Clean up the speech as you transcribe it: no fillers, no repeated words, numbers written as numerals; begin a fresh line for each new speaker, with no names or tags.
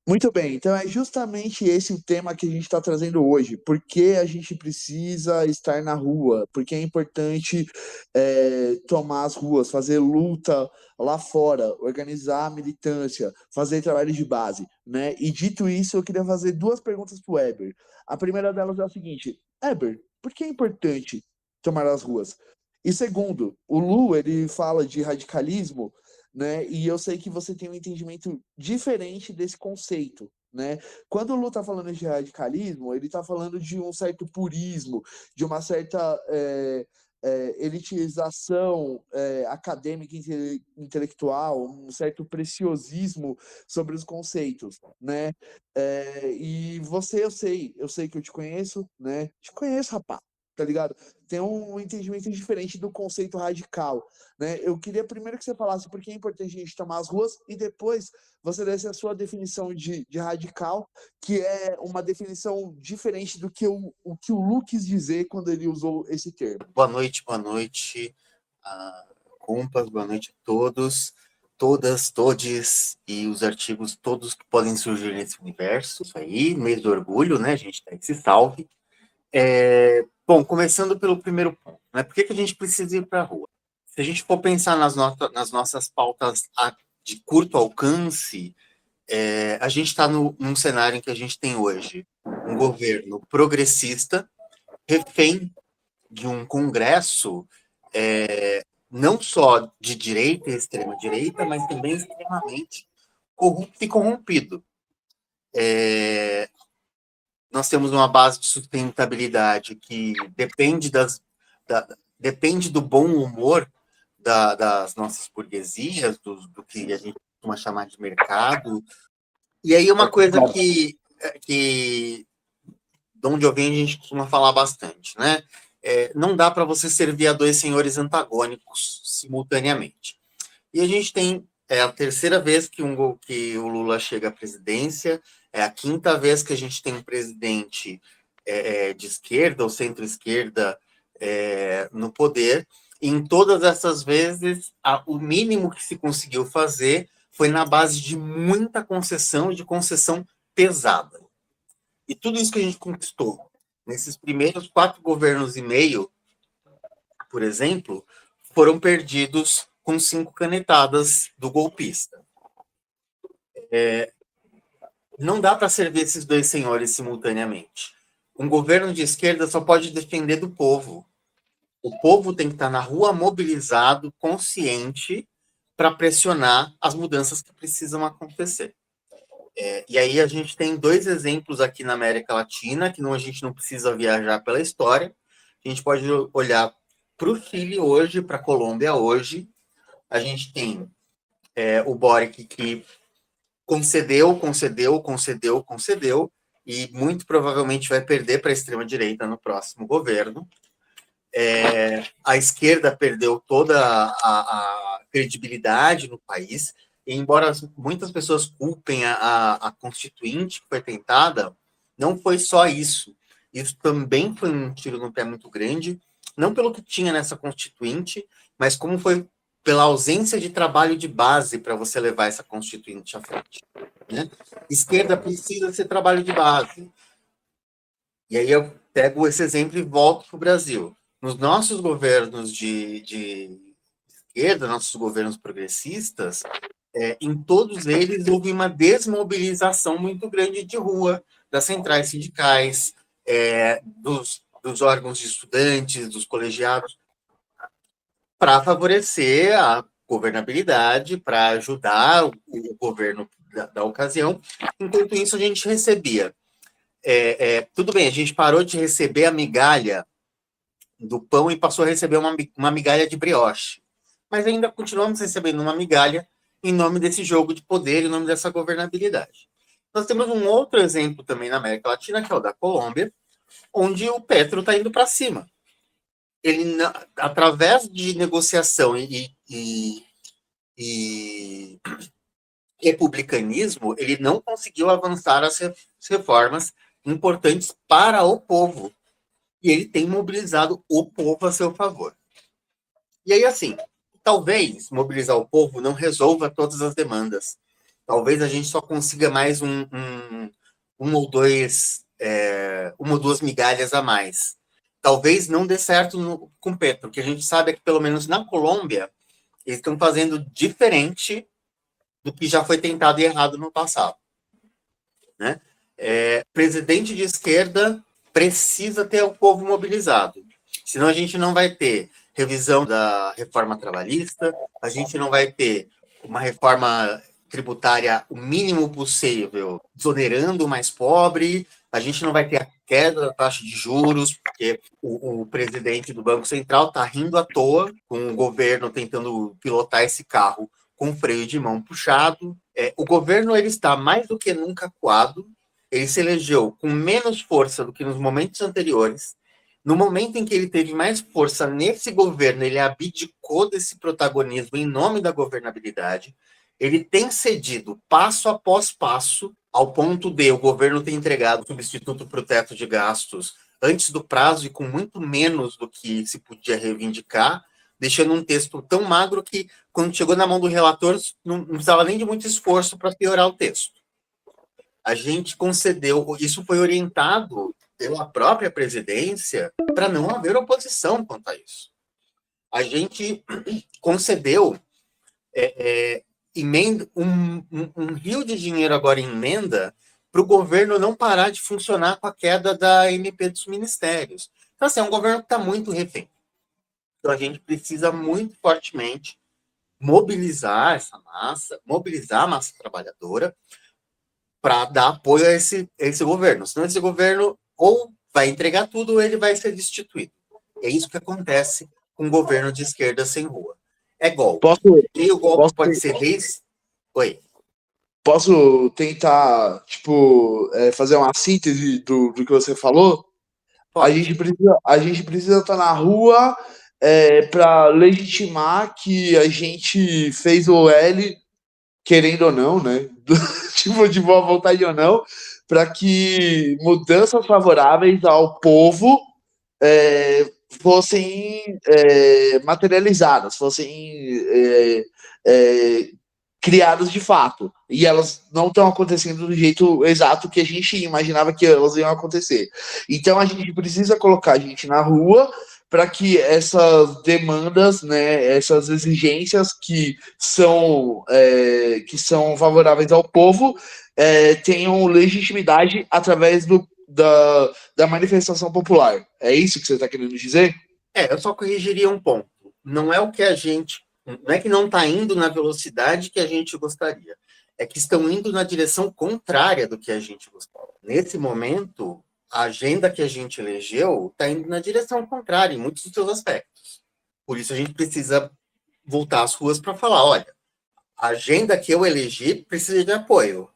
Muito bem, então é justamente esse o tema que a gente está trazendo hoje. Por que a gente precisa estar na rua? Por que é importante tomar as ruas, fazer luta lá fora, organizar a militância, fazer trabalho de base, né? E dito isso, eu queria fazer duas perguntas para o Eber. A primeira delas é a seguinte: Eber, por que é importante tomar as ruas? E segundo, o Lu ele fala de radicalismo, né? E eu sei que você tem um entendimento diferente desse conceito, né? Quando o Lu está falando de radicalismo, ele está falando de um certo purismo, de uma certa elitização acadêmica e intelectual, um certo preciosismo sobre os conceitos, né? E você, eu sei que eu te conheço, né? Te conheço, rapaz, tá ligado? Tem um entendimento diferente do conceito radical, né? Eu queria primeiro que você falasse por que é importante a gente tomar as ruas e depois você desse a sua definição de radical, que é uma definição diferente do que o que o Lu quis dizer quando ele usou esse termo.
Boa noite, compas, boa noite a todos, todas, todes e os artigos todos que podem surgir nesse universo. Isso aí, mês do orgulho, né? A gente dá esse salve. Bom, começando pelo primeiro ponto, né? Por que a gente precisa ir para a rua? Se a gente for pensar nas nossas pautas de curto alcance, a gente está num cenário em que a gente tem hoje um governo progressista, refém de um Congresso não só de direita e extrema-direita, mas também extremamente corrupto e corrompido. Nós temos uma base de sustentabilidade que depende do bom humor das nossas burguesias, do que a gente costuma chamar de mercado. E aí uma coisa que de onde eu venho a gente costuma falar bastante, né? Não dá para você servir a dois senhores antagônicos simultaneamente. E a gente tem a terceira vez que o Lula chega à presidência, é a quinta vez que a gente tem um presidente de esquerda ou centro-esquerda no poder. E em todas essas vezes, o mínimo que se conseguiu fazer foi na base de muita concessão e de concessão pesada. E tudo isso que a gente conquistou nesses primeiros 4 governos e meio, por exemplo, foram perdidos com 5 canetadas do golpista. Não dá para servir esses dois senhores simultaneamente. Um governo de esquerda só pode defender do povo. O povo tem que estar na rua mobilizado, consciente, para pressionar as mudanças que precisam acontecer. E aí a gente tem 2 exemplos aqui na América Latina, que a gente não precisa viajar pela história. A gente pode olhar para o Chile hoje, para a Colômbia hoje. A gente tem o Boric que concedeu, concedeu, concedeu, concedeu, e muito provavelmente vai perder para a extrema-direita no próximo governo. A esquerda perdeu toda a credibilidade no país, e embora muitas pessoas culpem a Constituinte que foi tentada, não foi só isso. Isso também foi um tiro no pé muito grande, não pelo que tinha nessa Constituinte, mas como foi pela ausência de trabalho de base para você levar essa Constituinte à frente. Né? Esquerda precisa ser trabalho de base. E aí eu pego esse exemplo e volto para o Brasil. Nos nossos governos de esquerda, nossos governos progressistas, em todos eles houve uma desmobilização muito grande de rua, das centrais sindicais, dos órgãos de estudantes, dos colegiados, para favorecer a governabilidade, para ajudar o governo da ocasião. Enquanto isso, a gente recebia. Tudo bem, a gente parou de receber a migalha do pão e passou a receber uma migalha de brioche. Mas ainda continuamos recebendo uma migalha em nome desse jogo de poder, em nome dessa governabilidade. Nós temos um outro exemplo também na América Latina, que é o da Colômbia, onde o Petro está indo para cima. Ele, através de negociação e republicanismo, ele não conseguiu avançar as reformas importantes para o povo. E ele tem mobilizado o povo a seu favor. E aí, assim, talvez mobilizar o povo não resolva todas as demandas, talvez a gente só consiga mais um ou dois, uma ou duas migalhas a mais. Talvez não dê certo com Petro, porque a gente sabe que, pelo menos na Colômbia, eles estão fazendo diferente do que já foi tentado e errado no passado. Né? Presidente de esquerda precisa ter o povo mobilizado. Senão a gente não vai ter revisão da reforma trabalhista, a gente não vai ter uma reforma tributária o mínimo possível, desonerando o mais pobre, a gente não vai ter a queda da taxa de juros, porque o presidente do Banco Central está rindo à toa, com o governo tentando pilotar esse carro com freio de mão puxado. O governo ele está mais do que nunca acuado, ele se elegeu com menos força do que nos momentos anteriores. No momento em que ele teve mais força nesse governo, ele abdicou desse protagonismo em nome da governabilidade. Ele tem cedido passo após passo, ao ponto de o governo ter entregado o substituto para o teto de gastos antes do prazo e com muito menos do que se podia reivindicar, deixando um texto tão magro que, quando chegou na mão do relator, não precisava nem de muito esforço para piorar o texto. A gente concedeu, isso foi orientado pela própria presidência para não haver oposição quanto a isso. A gente concedeu emenda, um rio de dinheiro agora em emenda para o governo não parar de funcionar com a queda da MP dos ministérios. Então, assim, é um governo que está muito refém. Então, a gente precisa muito fortemente mobilizar essa massa, mobilizar a massa trabalhadora para dar apoio a esse governo. Senão esse governo ou vai entregar tudo ou ele vai ser destituído. É isso que acontece com um governo de esquerda sem rua. É golpe. E o golpe pode ser desde... Oi.
Posso tentar, fazer uma síntese do que você falou? A gente precisa estar na rua para legitimar que a gente fez o L, querendo ou não, né? De boa vontade ou não, para que mudanças favoráveis ao povo fossem materializadas, fossem criadas de fato. E elas não estão acontecendo do jeito exato que a gente imaginava que elas iam acontecer. Então a gente precisa colocar a gente na rua para que essas demandas, né, essas exigências que são favoráveis ao povo tenham legitimidade através da manifestação popular. É isso que você está querendo dizer?
Eu só corrigiria um ponto. Não é o que a gente... Não é que não está indo na velocidade que a gente gostaria. É que estão indo na direção contrária do que a gente gostaria. Nesse momento, a agenda que a gente elegeu está indo na direção contrária em muitos dos seus aspectos. Por isso a gente precisa voltar às ruas para falar, olha, a agenda que eu elegi precisa de apoio.